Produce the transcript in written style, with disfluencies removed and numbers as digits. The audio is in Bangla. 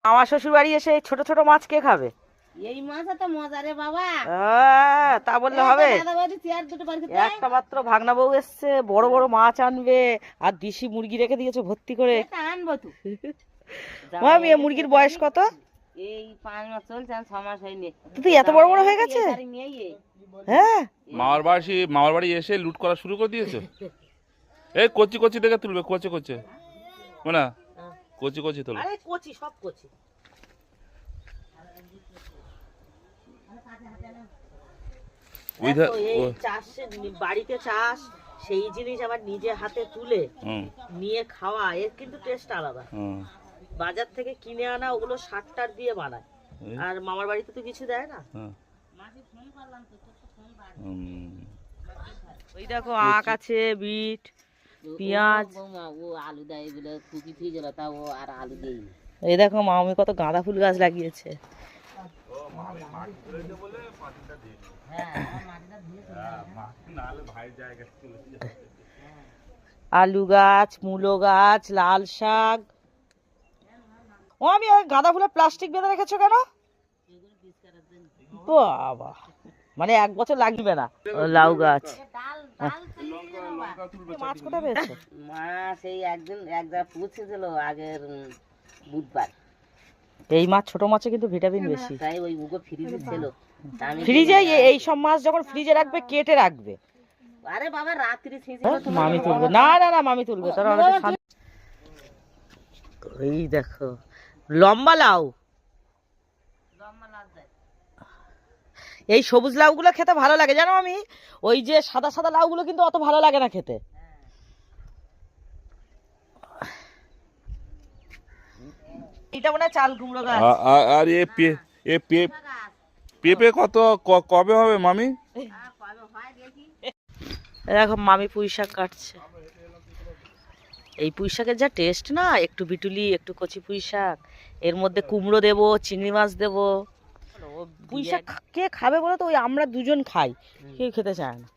আমার শ্বশুর বাড়ি এসে ছোট ছোট মাছ কে খাবে? এই মাছ এত মজা রে বাবা। তা বললে হবে? একটা মাত্র ভাগনা বউ এসছে, বড় বড় মাছ আনবে আর দেশি মুরগি রেখে দিয়েছে ভর্তি করে। আনবো তো। মামি এই মুরগির বয়স কত? এই 5 মাস চলছে, 6 মাস হয়নি। তুই এত বড় বড় হয়ে গেছে? হ্যাঁ, মামার বাড়ি এসে লুট করা শুরু করে দিয়েছে। এই কচি কচি দেখে তুলবে, কচি কচি না, কচি কচি তুলবে। আরে কচি, সব কচি। বাড়িতে চাষ, সেই জিনিস আবার নিজে হাতে তুলে নিয়ে খাওয়া, এর কিন্তু টেস্ট আলাদা। বাজার থেকে কিনে আনা ওগুলো সার দিয়ে বানায়, আর মামার বাড়িতে তো কিছু দেয় না। ওই দেখো আখ আছে, বিট, পেঁয়াজ, আলু দেয়, এগুলো কুচি ঠিক গেল, তা ও আর আলু দেই। এই দেখো মামি কত গাঁদা ফুল গাছ লাগিয়েছে। আলু গাছ, মূলো গাছ, লাল শাক। ও আমি গাঁদা ফুলের প্লাস্টিক বেঁধে রেখেছো কেন? বাবা, মানে 1 বছর লাগবে না। লাউ গাছ। মাছ কোথায় পেয়েছো? মাছ এই একদিন এক জায়গায় পুষেছিল আগের বুধবার। এই মাছ, ছোট মাছে কিন্তু ভিটামিন বেশি। তাই ওই মুগো ফ্রিজে ছিল। ফ্রিজে এই সব মাছ যখন ফ্রিজে রাখবে কেটে রাখবে। আরে বাবা রাত্রি মামি তুলবে না, না না মামি তুলবে। এই দেখো লম্বা লাউ। এই সবুজ লাউগুলো খেতে ভালো লাগে জানো আমি, ওই যে সাদা সাদা লাউগুলো কিন্তু অত ভালো লাগে না খেতে। এটা মনে হয় চাল কুমড়ো গাছ। আর পেঁপে কত কবে হবে মামি? দেখো মামি পুঁই শাক কাটছে। এই পুঁই শাকের যা টেস্ট না, একটু বিটুলি, একটু কচি পুঁই শাক, এর মধ্যে কুমড়ো দেবো, চিংড়ি মাছ দেবো। পুঁই শাক কে খাবে বলো তো? ওই আমরা দুজন খাই, কেউ খেতে চায় না।